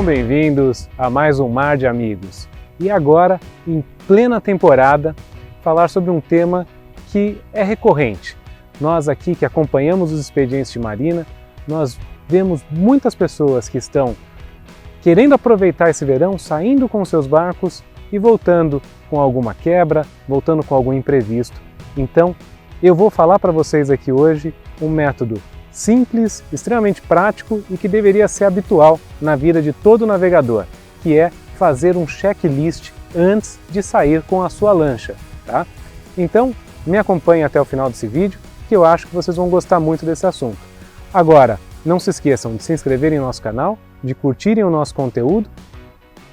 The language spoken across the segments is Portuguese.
Sejam bem-vindos a mais um Mar de Amigos. E agora, em plena temporada, falar sobre um tema que é recorrente. Nós aqui que acompanhamos os expedientes de marina, nós vemos muitas pessoas que estão querendo aproveitar esse verão, saindo com seus barcos e voltando com alguma quebra, voltando com algum imprevisto. Então, eu vou falar para vocês aqui hoje um método simples, extremamente prático e que deveria ser habitual na vida de todo navegador, que é fazer um checklist antes de sair com a sua lancha, tá? Então, me acompanhe até o final desse vídeo, que eu acho que vocês vão gostar muito desse assunto. Agora, não se esqueçam de se inscreverem no nosso canal, de curtirem o nosso conteúdo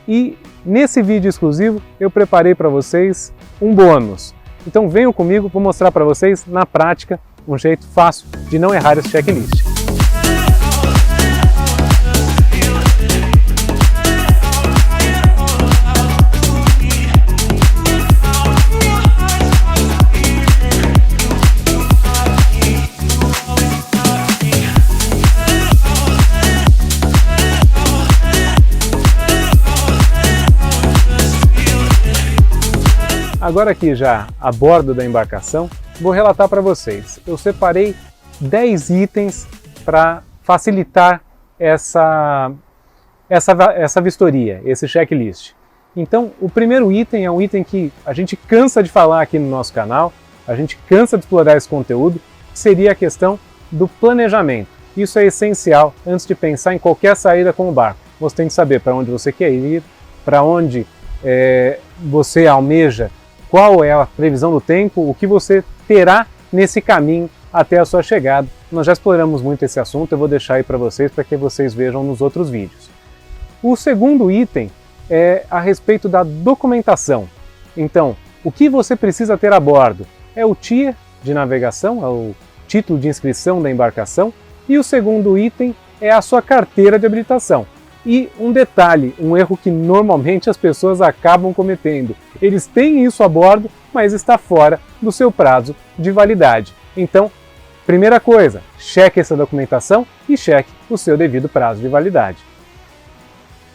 e nesse vídeo exclusivo eu preparei para vocês um bônus. Então venham comigo, vou mostrar para vocês na prática um jeito fácil de não errar esse checklist. Agora aqui já a bordo da embarcação, vou relatar para vocês. Eu separei 10 itens para facilitar essa vistoria, esse checklist. Então, o primeiro item é um item que a gente cansa de falar aqui no nosso canal, a gente cansa de explorar esse conteúdo, que seria a questão do planejamento. Isso é essencial antes de pensar em qualquer saída com o barco. Você tem que saber para onde você quer ir, para onde você almeja, qual é a previsão do tempo, o que você terá nesse caminho até a sua chegada. Nós já exploramos muito esse assunto, eu vou deixar aí para vocês que vocês vejam nos outros vídeos. O segundo item é a respeito da documentação. Então, o que você precisa ter a bordo é o TIA de navegação, é o título de inscrição da embarcação, e o segundo item é a sua carteira de habilitação. E um detalhe, um erro que normalmente as pessoas acabam cometendo. Eles têm isso a bordo, mas está fora do seu prazo de validade. Então, primeira coisa, cheque essa documentação e cheque o seu devido prazo de validade.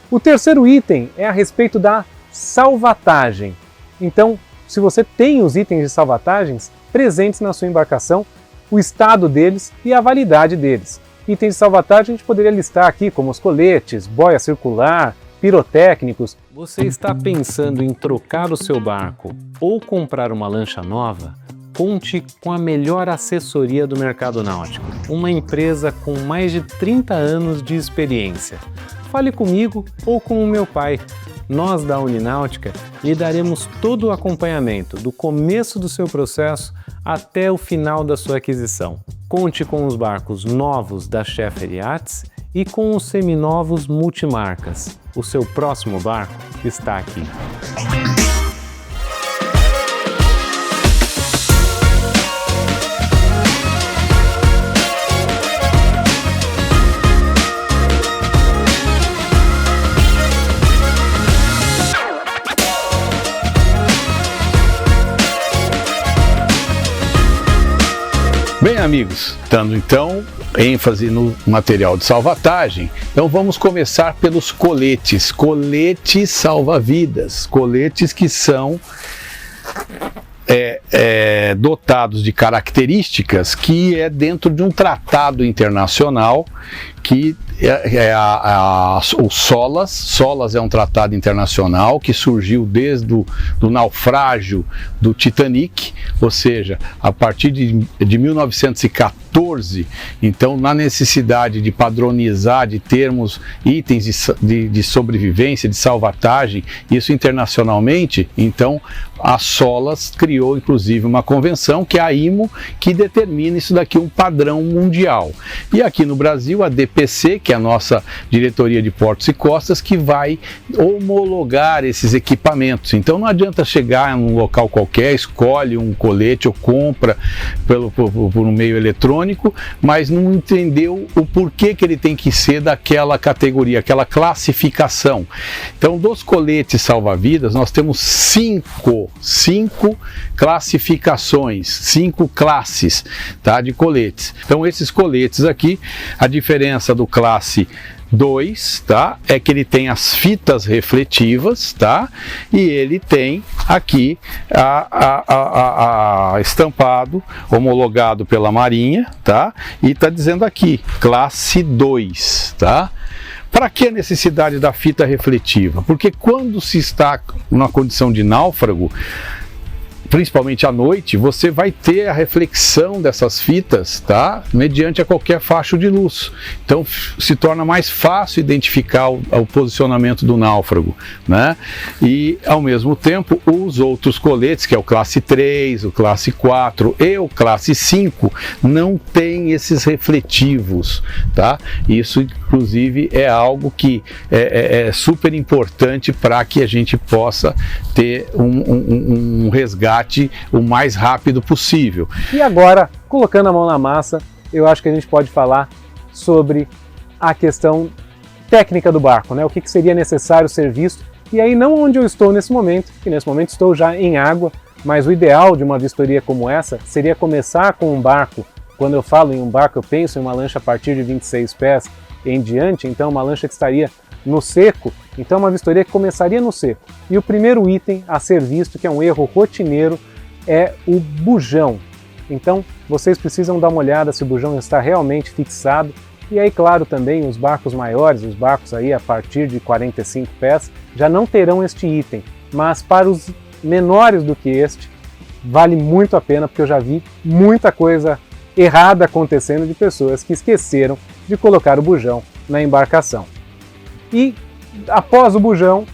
O terceiro item é a respeito da salvatagem. Então, se você tem os itens de salvatagens presentes na sua embarcação, o estado deles e a validade deles. Itens de salvatagem a gente poderia listar aqui como os coletes, boia circular, pirotécnicos. Você está pensando em trocar o seu barco ou comprar uma lancha nova? Conte com a melhor assessoria do mercado náutico, uma empresa com mais de 30 anos de experiência. Fale comigo ou com o meu pai. Nós da Unináutica lhe daremos todo o acompanhamento, do começo do seu processo até o final da sua aquisição. Conte com os barcos novos da Scheffer Yachts e com os seminovos multimarcas. O seu próximo barco está aqui. Bem, amigos, dando então ênfase no material de salvatagem, então vamos começar pelos coletes, coletes salva-vidas, coletes que são dotados de características que é dentro de um tratado internacional que o SOLAS. SOLAS é um tratado internacional que surgiu desde do naufrágio do Titanic, ou seja, a partir de 1914, então na necessidade de padronizar, de termos itens de sobrevivência, de salvatagem, isso internacionalmente, então a SOLAS criou inclusive uma convenção que é a IMO, que determina isso daqui, um padrão mundial. E aqui no Brasil a DPC, que é a nossa Diretoria de Portos e Costas, que vai homologar esses equipamentos. Então não adianta chegar em um local qualquer, escolhe um colete ou compra por um meio eletrônico, mas não entendeu o porquê que ele tem que ser daquela categoria, aquela classificação. Então, dos coletes salva-vidas, nós temos cinco classificações, 5 classes, tá, de coletes. Então, esses coletes aqui, a diferença do classe 2, tá? É que ele tem as fitas refletivas, tá? E ele tem aqui a estampado, homologado pela Marinha, tá? E está dizendo aqui, classe 2, tá? Para que a necessidade da fita refletiva? Porque quando se está numa condição de náufrago, principalmente à noite, você vai ter a reflexão dessas fitas, tá? Mediante a qualquer facho de luz. Então se torna mais fácil identificar o posicionamento do náufrago, né? E ao mesmo tempo os outros coletes, que é o classe 3, o classe 4 e o classe 5, não tem esses refletivos, tá? Isso inclusive é algo que é super importante para que a gente possa ter um resgate o mais rápido possível. E agora, colocando a mão na massa, eu acho que a gente pode falar sobre a questão técnica do barco, né? O que seria necessário ser visto. E aí não onde eu estou nesse momento, que nesse momento estou já em água, mas o ideal de uma vistoria como essa seria começar com um barco. Quando eu falo em um barco, eu penso em uma lancha a partir de 26 pés em diante, então uma lancha que estaria no seco, então uma vistoria que começaria no seco. E o primeiro item a ser visto, que é um erro rotineiro, é o bujão. Então vocês precisam dar uma olhada se o bujão está realmente fixado. E aí, claro, também os barcos maiores, os barcos aí a partir de 45 pés, já não terão este item. Mas para os menores do que este, vale muito a pena, porque eu já vi muita coisa errada acontecendo de pessoas que esqueceram de colocar o bujão na embarcação. E após o bujão,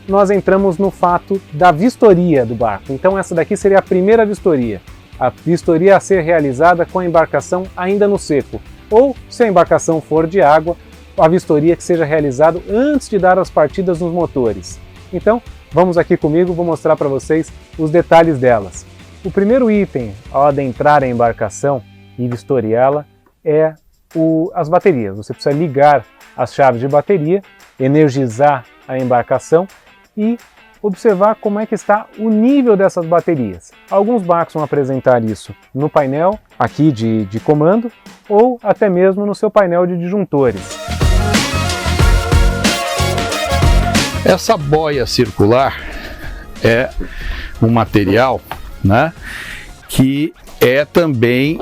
nós entramos no fato da vistoria do barco. Então essa daqui seria a primeira vistoria. A vistoria a ser realizada com a embarcação ainda no seco. Ou, se a embarcação for de água, a vistoria que seja realizada antes de dar as partidas nos motores. Então, vamos aqui comigo, vou mostrar para vocês os detalhes delas. O primeiro item ao adentrar a embarcação e vistoriá-la é as baterias. Você precisa ligar as chaves de bateria, energizar a embarcação e observar como é que está o nível dessas baterias. Alguns barcos vão apresentar isso no painel aqui de comando ou até mesmo no seu painel de disjuntores. Essa boia circular é um material, né, que é também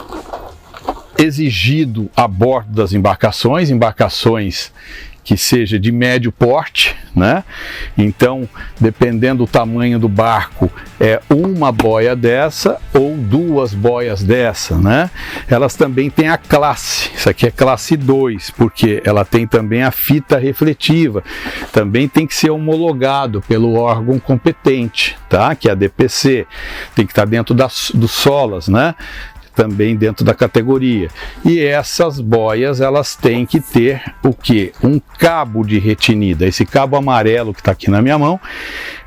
exigido a bordo das embarcações que seja de médio porte, né? Então, dependendo do tamanho do barco, é uma boia dessa ou duas boias dessa, né? Elas também têm a classe, isso aqui é classe 2, porque ela tem também a fita refletiva, também tem que ser homologado pelo órgão competente, tá? Que é a DPC, tem que estar dentro dos solas, né? Também dentro da categoria. E essas boias, elas têm que ter o que? Um cabo de retinida. Esse cabo amarelo que está aqui na minha mão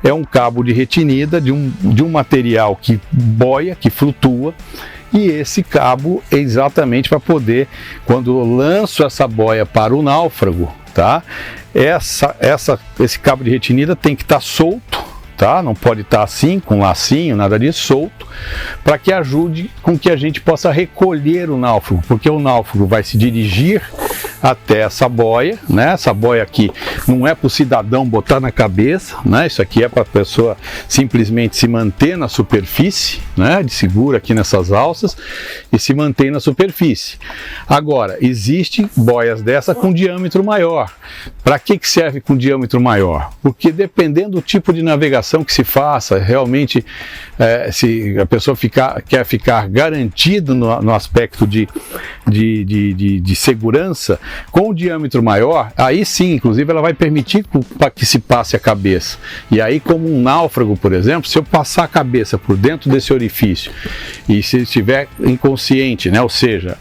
é um cabo de retinida de um material que boia, que flutua. E esse cabo é exatamente para poder, quando eu lanço essa boia para o náufrago, tá? Esse cabo de retinida tem que estar solto, tá? Não pode estar assim, com lacinho, nada disso, solto, para que ajude com que a gente possa recolher o náufrago, porque o náufrago vai se dirigir até essa boia, né? Essa boia aqui não é para o cidadão botar na cabeça, né? Isso aqui é para a pessoa simplesmente se manter na superfície, né? De segura aqui nessas alças e se mantém na superfície. Agora, existem boias dessa com diâmetro maior. Para que serve com diâmetro maior? Porque dependendo do tipo de navegação que se faça, realmente, se a pessoa quer ficar garantido no aspecto de segurança, com o diâmetro maior, aí sim, inclusive ela vai permitir que se passe a cabeça. E aí, como um náufrago, por exemplo, se eu passar a cabeça por dentro desse orifício e se estiver inconsciente, né, ou seja,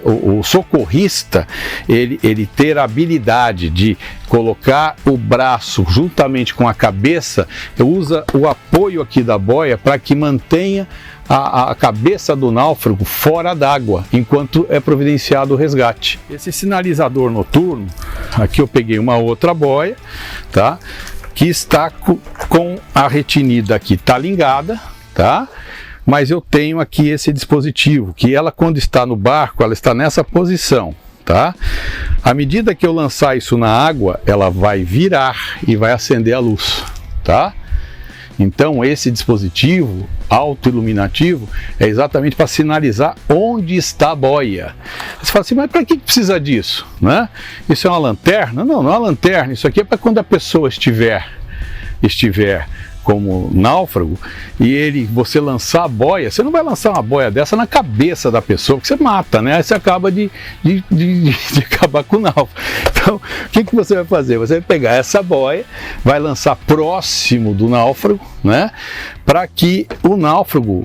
o socorrista, ele ter a habilidade de colocar o braço juntamente com a cabeça, usa o apoio aqui da boia para que mantenha a cabeça do náufrago fora d'água, enquanto é providenciado o resgate. Esse sinalizador noturno, aqui eu peguei uma outra boia, tá? Que está com a retinida aqui, tá ligada, tá? Mas eu tenho aqui esse dispositivo, que ela, quando está no barco, ela está nessa posição, tá? À medida que eu lançar isso na água, ela vai virar e vai acender a luz, tá? Então esse dispositivo autoiluminativo é exatamente para sinalizar onde está a boia. Você fala assim, mas para que precisa disso, né? Isso é uma lanterna? Não, não é uma lanterna, isso aqui é para quando a pessoa estiver como náufrago e você lançar a boia, você não vai lançar uma boia dessa na cabeça da pessoa, porque você mata, né? Aí você acaba de acabar com o náufrago. Então, o que você vai fazer? Você vai pegar essa boia, vai lançar próximo do náufrago, né? Para que o náufrago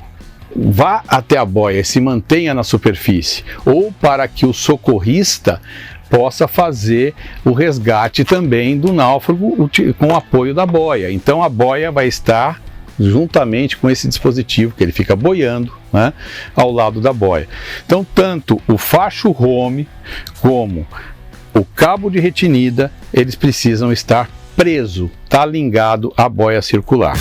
vá até a boia e se mantenha na superfície, ou para que o socorrista possa fazer o resgate também do náufrago com o apoio da boia. Então a boia vai estar juntamente com esse dispositivo, que ele fica boiando, né, ao lado da boia. Então tanto o facho home como o cabo de retinida, eles precisam estar preso, tá ligado à boia circular.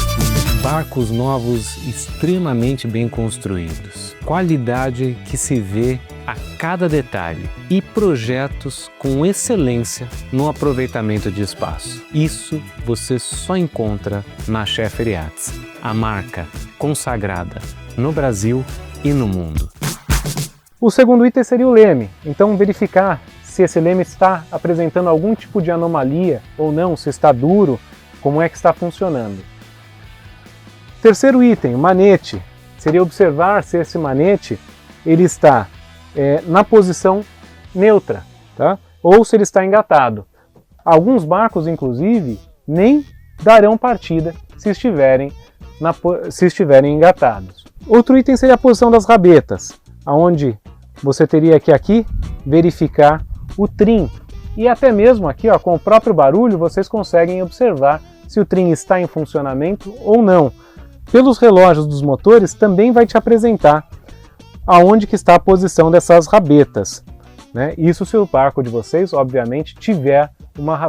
Barcos novos extremamente bem construídos, qualidade que se vê a cada detalhe e projetos com excelência no aproveitamento de espaço. Isso você só encontra na Scheffer Yachts, a marca consagrada no Brasil e no mundo. O segundo item seria o leme, então verificar se esse leme está apresentando algum tipo de anomalia ou não, se está duro, como é que está funcionando. Terceiro item, manete, seria observar se esse manete ele está na posição neutra, tá? Ou se ele está engatado. Alguns barcos, inclusive, nem darão partida se estiverem engatados. Outro item seria a posição das rabetas, onde você teria que aqui verificar o trim. E até mesmo aqui, ó, com o próprio barulho, vocês conseguem observar se o trim está em funcionamento ou não. Pelos relógios dos motores também vai te apresentar aonde que está a posição dessas rabetas, né? Isso se o barco de vocês, obviamente,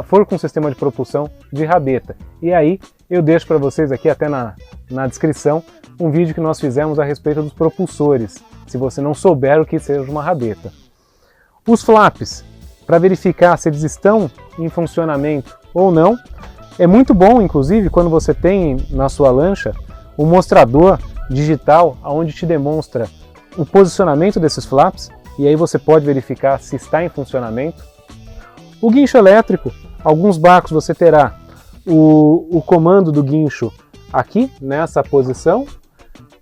for com um sistema de propulsão de rabeta. E aí eu deixo para vocês aqui até na descrição um vídeo que nós fizemos a respeito dos propulsores, se você não souber o que seja uma rabeta. Os flaps, para verificar se eles estão em funcionamento ou não, é muito bom, inclusive, quando você tem na sua lancha um mostrador digital onde te demonstra o posicionamento desses flaps, e aí você pode verificar se está em funcionamento. O guincho elétrico, alguns barcos você terá o comando do guincho aqui, nessa posição,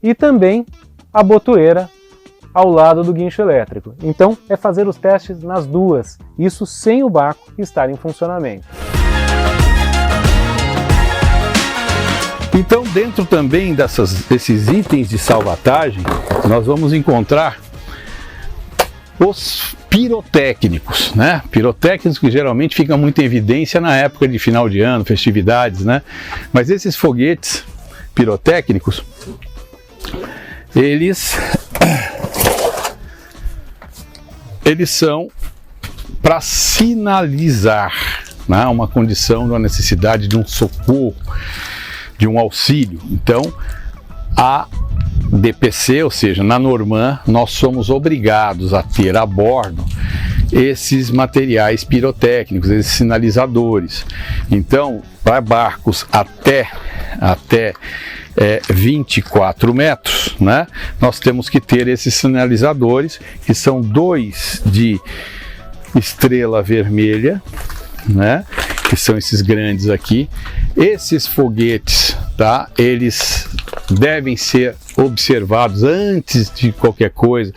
e também a botoeira ao lado do guincho elétrico. Então é fazer os testes nas duas, isso sem o barco estar em funcionamento. Então, dentro também desses itens de salvatagem, nós vamos encontrar os pirotécnicos, né? Pirotécnicos que geralmente ficam muito em evidência na época de final de ano, festividades, né? Mas esses foguetes pirotécnicos, eles são para sinalizar, né, uma condição, uma necessidade de um socorro, de um auxílio. Então, a DPC, ou seja, na Normand, nós somos obrigados a ter a bordo esses materiais pirotécnicos, esses sinalizadores. Então, para barcos até 24 metros, né, nós temos que ter esses sinalizadores, que são 2 de estrela vermelha, né, que são esses grandes aqui. Esses foguetes, tá, eles devem ser observados antes de qualquer coisa.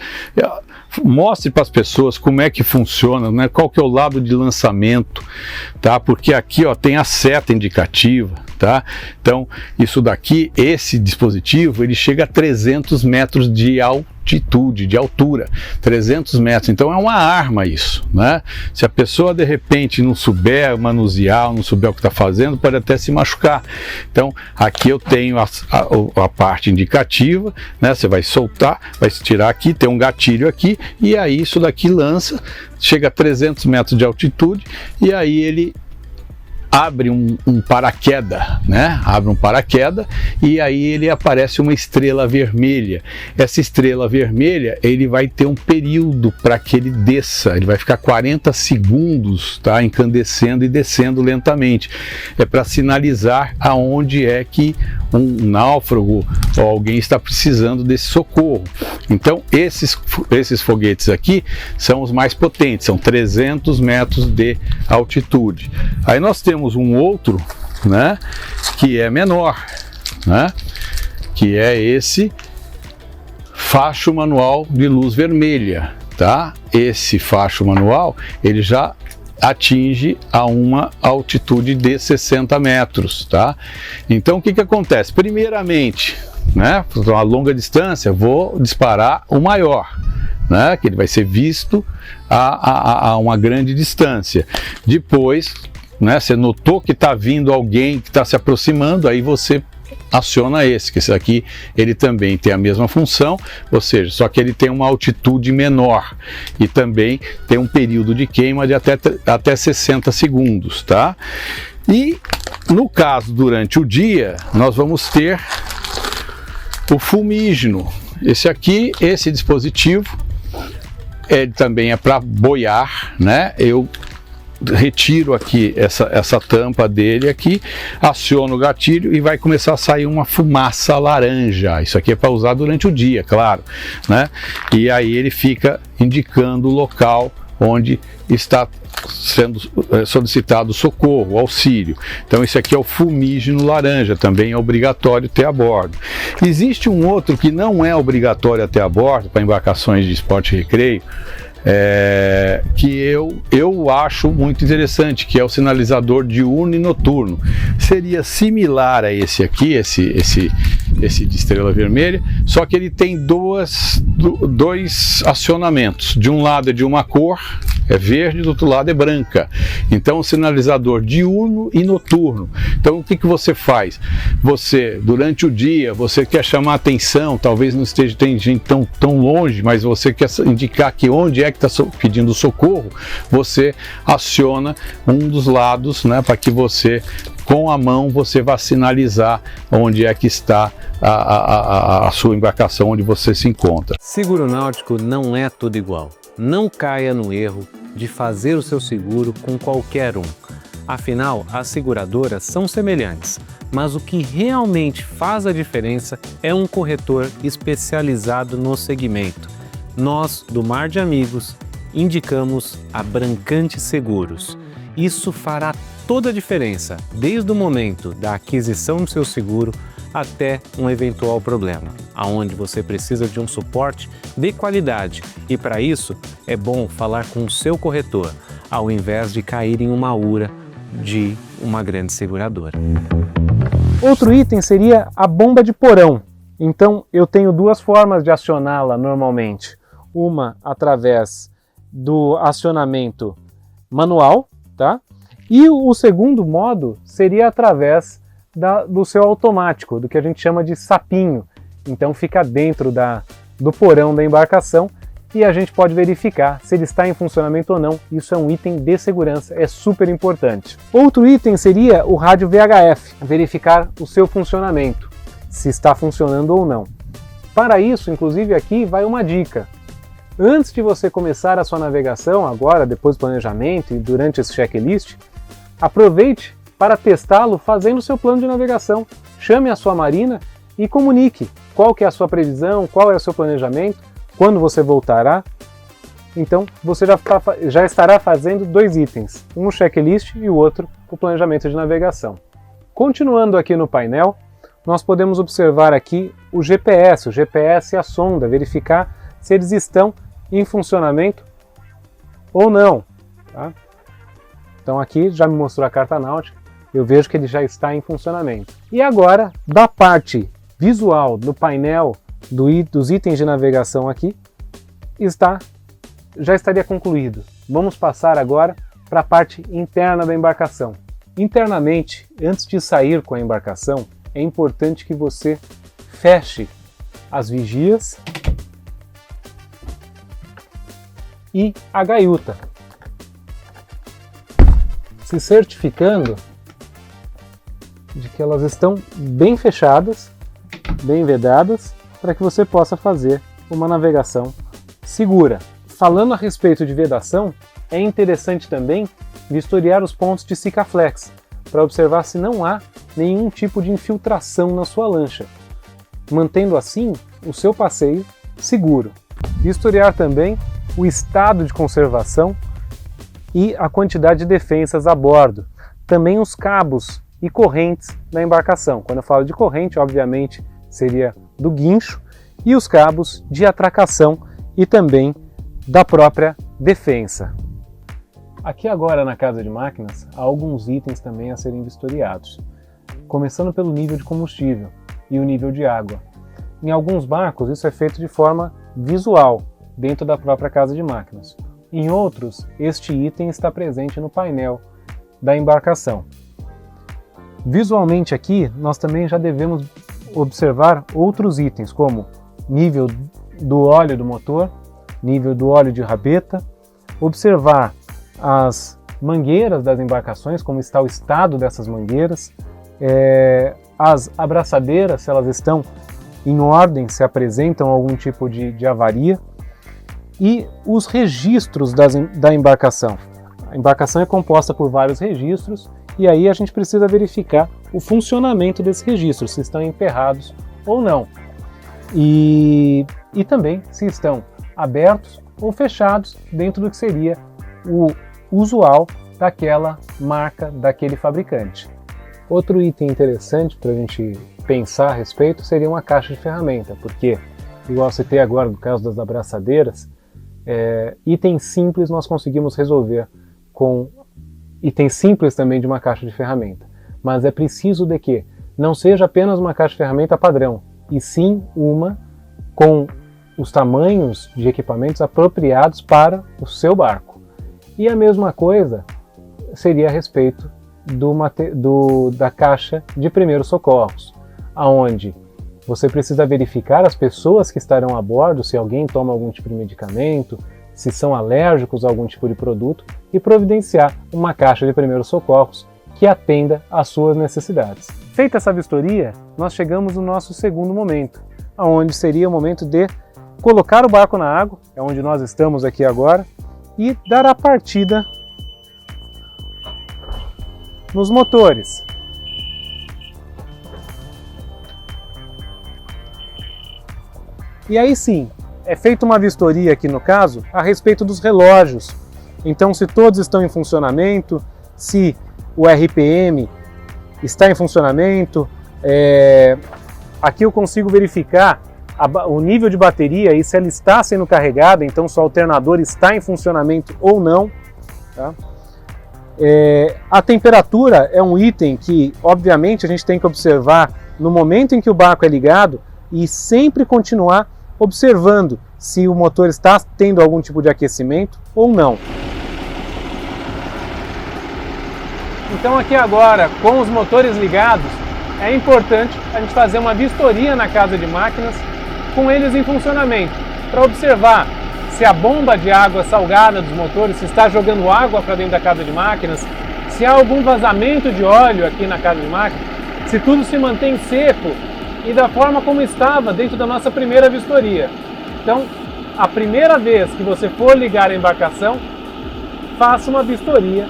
Mostre para as pessoas como é que funciona, né? Qual que é o lado de lançamento, tá? Porque aqui, ó, tem a seta indicativa, tá? Então, isso daqui, esse dispositivo, ele chega a 300 metros de altitude, de altura, 300 metros. Então é uma arma isso, né? Se a pessoa de repente não souber manusear, não souber o que está fazendo, pode até se machucar. Então aqui eu tenho a parte indicativa, né? Você vai soltar, vai tirar aqui, tem um gatilho aqui, e aí isso daqui lança, chega a 300 metros de altitude, e aí ele abre um paraquedas, né? Abre um paraquedas e aí ele aparece uma estrela vermelha. Essa estrela vermelha, ele vai ter um período para que ele desça, ele vai ficar 40 segundos, tá? Incandescendo e descendo lentamente. É para sinalizar aonde é que um náufrago ou alguém está precisando desse socorro. Então, esses foguetes aqui são os mais potentes, são 300 metros de altitude. Aí nós temos um outro, né, que é menor, né, que é esse facho manual de luz vermelha, tá? Esse facho manual, ele já atinge a uma altitude de 60 metros, tá? Então, o que acontece? Primeiramente, né, a longa distância, vou disparar o maior, né, que ele vai ser visto a uma grande distância. Depois, né, você notou que está vindo alguém que está se aproximando, aí você aciona esse, que esse aqui ele também tem a mesma função, ou seja, só que ele tem uma altitude menor e também tem um período de queima de até 60 segundos, tá? E no caso, durante o dia, nós vamos ter o fumígeno. Esse dispositivo, ele também é para boiar, né? Eu retiro aqui essa tampa dele aqui, aciono o gatilho e vai começar a sair uma fumaça laranja. Isso aqui é para usar durante o dia, claro, né? E aí ele fica indicando o local onde está sendo solicitado socorro, auxílio. Então esse aqui é o fumígeno laranja, também é obrigatório ter a bordo. Existe um outro que não é obrigatório ter a bordo para embarcações de esporte e recreio, que eu acho muito interessante, que é o sinalizador diurno e noturno. Seria similar a esse aqui, esse de estrela vermelha, só que ele tem dois acionamentos. De um lado é de uma cor, é verde, do outro lado é branca. Então, o sinalizador diurno e noturno. Então, o que você faz? Você, durante o dia, você quer chamar atenção, talvez não esteja tem gente tão longe, mas você quer indicar que onde é que está pedindo socorro, você aciona um dos lados, né, para que você, com a mão, você vá sinalizar onde é que está a sua embarcação, onde você se encontra. Seguro náutico não é tudo igual. Não caia no erro de fazer o seu seguro com qualquer um. Afinal, as seguradoras são semelhantes, mas o que realmente faz a diferença é um corretor especializado no segmento. Nós, do Mar de Amigos, indicamos a Brancante Seguros. Isso fará toda a diferença, desde o momento da aquisição do seu seguro até um eventual problema, aonde você precisa de um suporte de qualidade. E para isso, é bom falar com o seu corretor, ao invés de cair em uma ura de uma grande seguradora. Outro item seria a bomba de porão. Então, eu tenho duas formas de acioná-la normalmente. Uma através do acionamento manual, tá? E o segundo modo seria através do seu automático, do que a gente chama de sapinho. Então fica dentro do porão da embarcação e a gente pode verificar se ele está em funcionamento ou não. Isso é um item de segurança, é super importante. Outro item seria o rádio VHF, verificar o seu funcionamento, se está funcionando ou não. Para isso, inclusive, aqui vai uma dica. Antes de você começar a sua navegação, agora, depois do planejamento e durante esse checklist, aproveite para testá-lo fazendo o seu plano de navegação. Chame a sua marina e comunique qual que é a sua previsão, qual é o seu planejamento, quando você voltará. Então você já estará fazendo dois itens, um checklist e o outro o planejamento de navegação. Continuando aqui no painel, nós podemos observar aqui o GPS e a sonda, verificar se eles estão em funcionamento ou não. Tá? Então aqui já me mostrou a carta náutica, eu vejo que ele já está em funcionamento. E agora, da parte visual do painel dos itens de navegação aqui, já estaria concluído. Vamos passar agora para a parte interna da embarcação. Internamente, antes de sair com a embarcação, é importante que você feche as vigias e a gaiuta, se certificando de que elas estão bem fechadas, bem vedadas, para que você possa fazer uma navegação segura. Falando a respeito de vedação, é interessante também vistoriar os pontos de Sikaflex, para observar se não há nenhum tipo de infiltração na sua lancha, mantendo assim o seu passeio seguro. Vistoriar também o estado de conservação e a quantidade de defensas a bordo, também os cabos e correntes da embarcação. Quando eu falo de corrente, obviamente seria do guincho, e os cabos de atracação e também da própria defensa. Aqui agora na Casa de Máquinas há alguns itens também a serem vistoriados, começando pelo nível de combustível e o nível de água. Em alguns barcos isso é feito de forma visual, dentro da própria Casa de Máquinas. Em outros, este item está presente no painel da embarcação. Visualmente aqui, nós também já devemos observar outros itens, como nível do óleo do motor, nível do óleo de rabeta, observar as mangueiras das embarcações, como está o estado dessas mangueiras, as abraçadeiras, se elas estão em ordem, se apresentam algum tipo de avaria, e os registros da embarcação. A embarcação é composta por vários registros, e aí a gente precisa verificar o funcionamento desses registros, se estão emperrados ou não. E também se estão abertos ou fechados dentro do que seria o usual daquela marca, daquele fabricante. Outro item interessante para a gente pensar a respeito seria uma caixa de ferramenta, porque, igual citei agora no caso das abraçadeiras, itens simples nós conseguimos resolver com itens simples também de uma caixa de ferramenta. Mas é preciso de que não seja apenas uma caixa de ferramenta padrão, e sim uma com os tamanhos de equipamentos apropriados para o seu barco. E a mesma coisa seria a respeito da caixa de primeiros socorros, aonde você precisa verificar as pessoas que estarão a bordo, se alguém toma algum tipo de medicamento, se são alérgicos a algum tipo de produto, e providenciar uma caixa de primeiros socorros que atenda às suas necessidades. Feita essa vistoria, nós chegamos no nosso segundo momento, onde seria o momento de colocar o barco na água, é onde nós estamos aqui agora, e dar a partida nos motores. E aí sim, é feita uma vistoria aqui no caso a respeito dos relógios. Então, se todos estão em funcionamento, se o RPM está em funcionamento, aqui eu consigo verificar o nível de bateria e se ela está sendo carregada, então se o alternador está em funcionamento ou não. Tá? A temperatura é um item que, obviamente, a gente tem que observar no momento em que o barco é ligado e sempre continuar observando se o motor está tendo algum tipo de aquecimento ou não. Então aqui agora, com os motores ligados, é importante a gente fazer uma vistoria na Casa de Máquinas com eles em funcionamento, para observar se a bomba de água salgada dos motores se está jogando água para dentro da Casa de Máquinas, se há algum vazamento de óleo aqui na Casa de Máquinas, se tudo se mantém seco e da forma como estava dentro da nossa primeira vistoria. Então, a primeira vez que você for ligar a embarcação, faça uma vistoria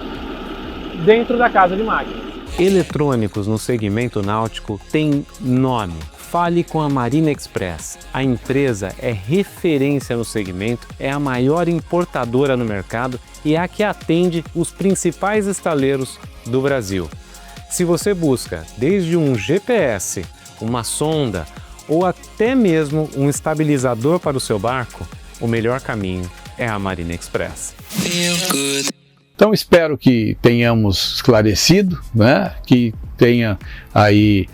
dentro da Casa de Máquinas. Eletrônicos no segmento náutico têm nome. Fale com a Marine Express. A empresa é referência no segmento, é a maior importadora no mercado e é a que atende os principais estaleiros do Brasil. Se você busca desde um GPS, uma sonda ou até mesmo um estabilizador para o seu barco, o melhor caminho é a Marine Express. Então espero que tenhamos esclarecido, né? Que tenha aí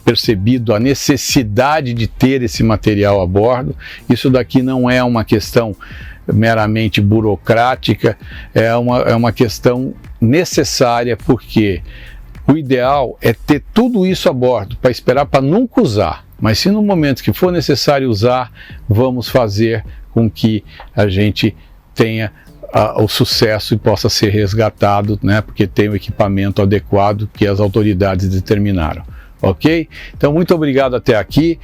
percebido a necessidade de ter esse material a bordo. Isso daqui não é uma questão meramente burocrática, é uma questão necessária, porque o ideal é ter tudo isso a bordo, para esperar para nunca usar. Mas se no momento que for necessário usar, vamos fazer com que a gente tenha o sucesso e possa ser resgatado, né, porque tem o equipamento adequado que as autoridades determinaram. Ok? Então, muito obrigado até aqui.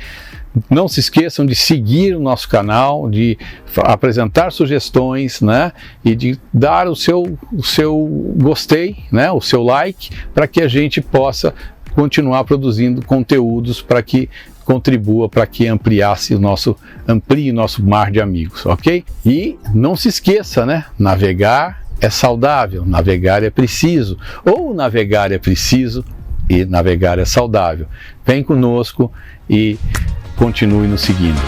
Não se esqueçam de seguir o nosso canal, de apresentar sugestões, né, e de dar o seu gostei, né, o seu like, para que a gente possa continuar produzindo conteúdos para que contribua, para que amplie o nosso mar de amigos, ok? E não se esqueça, né, navegar é saudável, navegar é preciso, ou navegar é preciso e navegar é saudável. Vem conosco e continue nos seguindo.